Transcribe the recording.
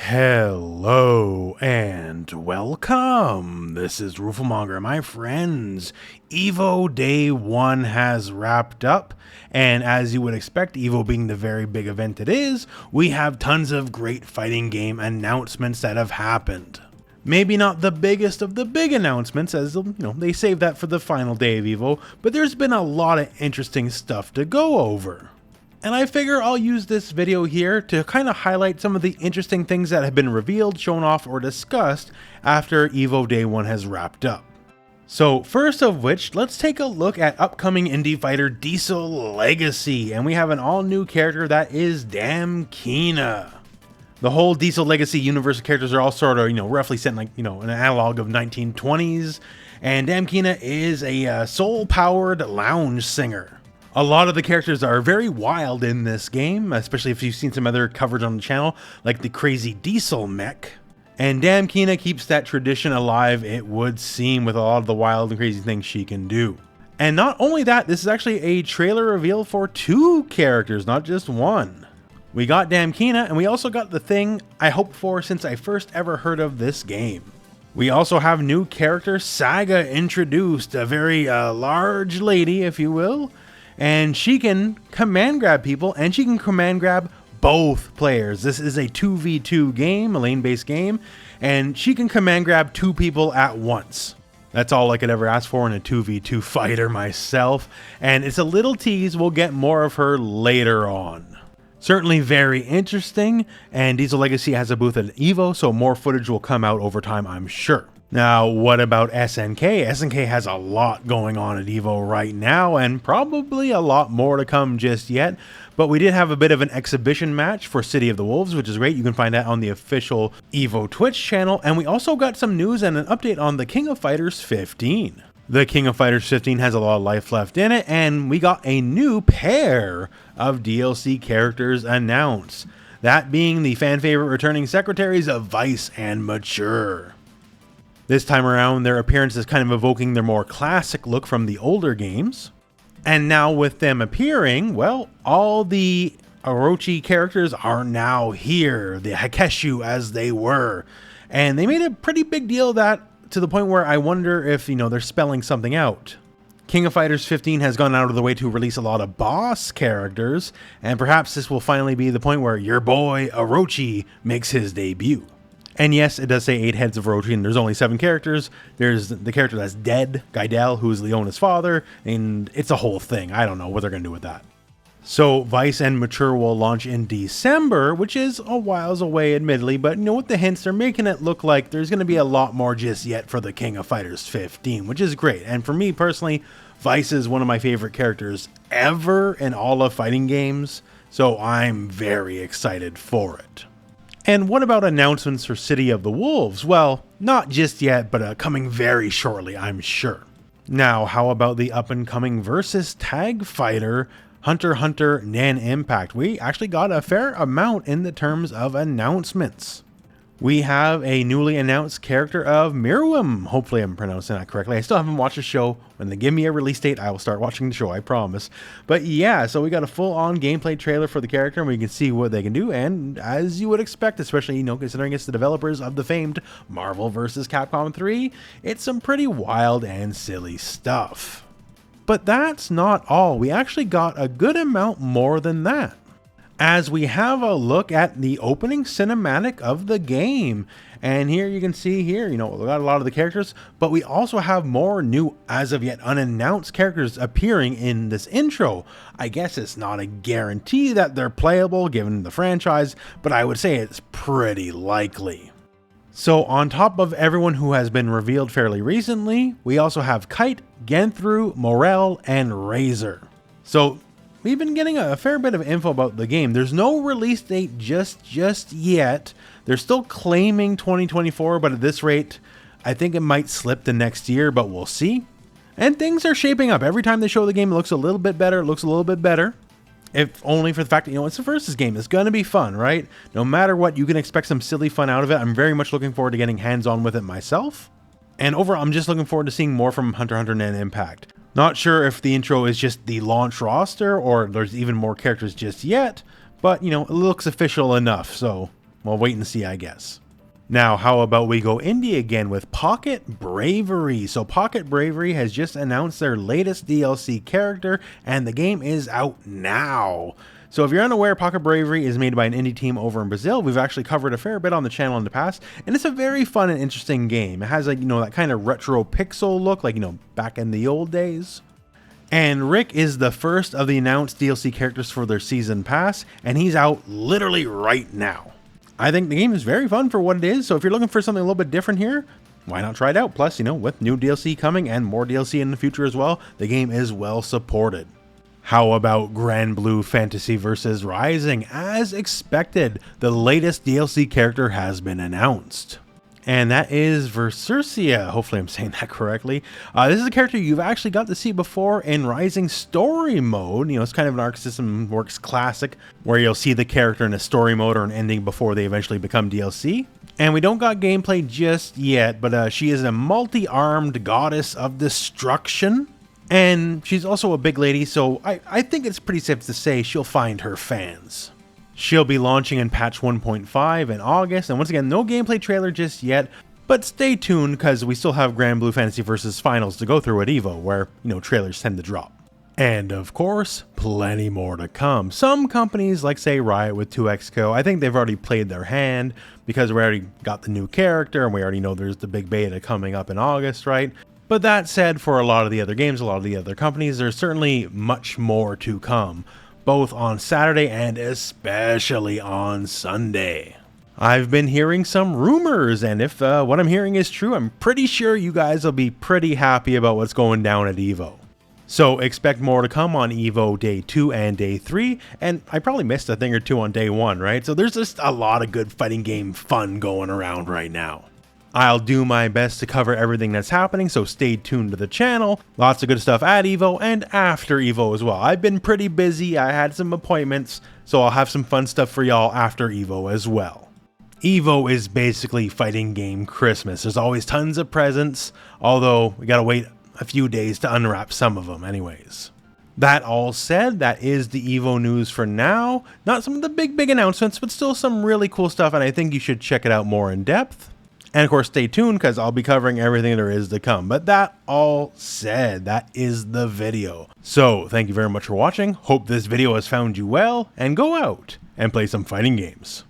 Hello and welcome. This is rooflemonger, my friends. Evo Day 1 has wrapped up, and as you would expect, Evo being the very big event it is, we have tons of great fighting game announcements that have happened. Maybe not the biggest of the big announcements, as they save that for the final day of Evo, but there's been a lot of interesting stuff to go over. And I figure I'll use this video here to kind of highlight some of the interesting things that have been revealed, shown off, or discussed after Evo Day 1 has wrapped up. So first of which, let's take a look at upcoming indie fighter Diesel Legacy, and we have an all new character that is Damkina. The whole Diesel Legacy universe of characters are all sort of, roughly set in like, an analog of 1920s, and Damkina is a soul-powered lounge singer. A lot of the characters are very wild in this game, especially if you've seen some other coverage on the channel, like the crazy diesel mech. And Damkina keeps that tradition alive, it would seem, with a lot of the wild and crazy things she can do. And not only that, this is actually a trailer reveal for 2 characters, not just 1. We got Damkina, and we also got the thing I hoped for since I first ever heard of this game. We also have new character Saga introduced, a very large lady, if you will. And she can command grab people, and she can command grab both players. This is a 2v2 game, a lane-based game, and she can command grab 2 people at once. That's all I could ever ask for in a 2v2 fighter myself, and it's a little tease, we'll get more of her later on. Certainly very interesting, and Diesel Legacy has a booth at Evo, so more footage will come out over time, I'm sure. Now, what about SNK? SNK has a lot going on at Evo right now, and probably a lot more to come just yet, but we did have a bit of an exhibition match for City of the Wolves, which is great. You can find that on the official Evo Twitch channel, and we also got some news and an update on the King of Fighters 15. The King of Fighters 15 has a lot of life left in it, and we got a new pair of DLC characters announced, that being the fan-favorite returning secretaries of Vice and Mature. This time around, their appearance is kind of evoking their more classic look from the older games. And now with them appearing, well, all the Orochi characters are now here, the Hakeshu as they were. And they made a pretty big deal of that, to the point where I wonder if, they're spelling something out. King of Fighters 15 has gone out of the way to release a lot of boss characters, and perhaps this will finally be the point where your boy Orochi makes his debut. And yes, it does say 8 heads of Orochi, and there's only 7 characters. There's the character that's dead, Gaidel, who is Leona's father, and it's a whole thing. I don't know what they're going to do with that. So Vice and Mature will launch in December, which is a whiles away, admittedly, but with the hints, they're making it look like there's going to be a lot more just yet for the King of Fighters 15, which is great. And for me personally, Vice is one of my favorite characters ever in all of fighting games, so I'm very excited for it. And what about announcements for City of the Wolves? Well, not just yet, but coming very shortly, I'm sure. Now, how about the up-and-coming versus tag fighter, Hunter x Hunter Nan Impact? We actually got a fair amount in the terms of announcements. We have a newly announced character of Miriam. Hopefully I'm pronouncing that correctly. I still haven't watched the show. When they give me a release date, I will start watching the show, I promise. But yeah, so we got a full-on gameplay trailer for the character, and we can see what they can do. And as you would expect, especially, considering it's the developers of the famed Marvel vs. Capcom 3, it's some pretty wild and silly stuff. But that's not all. We actually got a good amount more than that, as we have a look at the opening cinematic of the game. And here you can see here, we got a lot of the characters, but we also have more new, as of yet unannounced characters appearing in this intro. I guess it's not a guarantee that they're playable given the franchise, but I would say it's pretty likely. So on top of everyone who has been revealed fairly recently, we also have Kite, Genthru, Morel, and Razor. So we've been getting a fair bit of info about the game. There's no release date just yet. They're still claiming 2024, but at this rate, I think it might slip to next year, but we'll see. And things are shaping up. Every time they show the game, it looks a little bit better. It looks a little bit better. If only for the fact that, it's a versus game. It's going to be fun, right? No matter what, you can expect some silly fun out of it. I'm very much looking forward to getting hands-on with it myself. And overall, I'm just looking forward to seeing more from Hunter x Hunter Nan Impact. Not sure if the intro is just the launch roster or there's even more characters just yet, but, it looks official enough, so well, wait and see, I guess. Now, how about we go indie again with Pocket Bravery? So Pocket Bravery has just announced their latest DLC character, and the game is out now. So if you're unaware, Pocket Bravery is made by an indie team over in Brazil. We've actually covered a fair bit on the channel in the past, and it's a very fun and interesting game. It has, like, that kind of retro pixel look, like, back in the old days. And Rick is the first of the announced DLC characters for their season pass, and he's out literally right now. I think the game is very fun for what it is, so if you're looking for something a little bit different here, why not try it out? Plus, with new DLC coming and more DLC in the future as well, the game is well supported. How about Granblue Fantasy vs. Rising? As expected, the latest DLC character has been announced. And that is Versurcia. Hopefully I'm saying that correctly. This is a character you've actually got to see before in Rising story mode. It's kind of an Arc System Works classic where you'll see the character in a story mode or an ending before they eventually become DLC. And we don't got gameplay just yet, but she is a multi-armed goddess of destruction. And she's also a big lady, so I think it's pretty safe to say she'll find her fans. She'll be launching in patch 1.5 in August, and once again, no gameplay trailer just yet, but stay tuned because we still have Granblue Fantasy vs. Finals to go through at Evo, where, trailers tend to drop. And of course, plenty more to come. Some companies, like say Riot with 2XCO, I think they've already played their hand because we already got the new character and we already know there's the big beta coming up in August, right? But that said, for a lot of the other games, a lot of the other companies, there's certainly much more to come, both on Saturday and especially on Sunday. I've been hearing some rumors, and if what I'm hearing is true, I'm pretty sure you guys will be pretty happy about what's going down at Evo. So expect more to come on Evo Day 2 and Day 3, and I probably missed a thing or two on Day 1, right? So there's just a lot of good fighting game fun going around right now. I'll do my best to cover everything that's happening, so stay tuned to the channel. Lots of good stuff at Evo and after Evo as well. I've been pretty busy, I had some appointments, so I'll have some fun stuff for y'all after Evo as well. Evo is basically fighting game Christmas. There's always tons of presents, although we gotta wait a few days to unwrap some of them anyways. That all said, that is the Evo news for now. Not some of the big announcements, but still some really cool stuff, and I think you should check it out more in depth. And of course, stay tuned because I'll be covering everything there is to come. But that all said, that is the video. So thank you very much for watching. Hope this video has found you well, and go out and play some fighting games.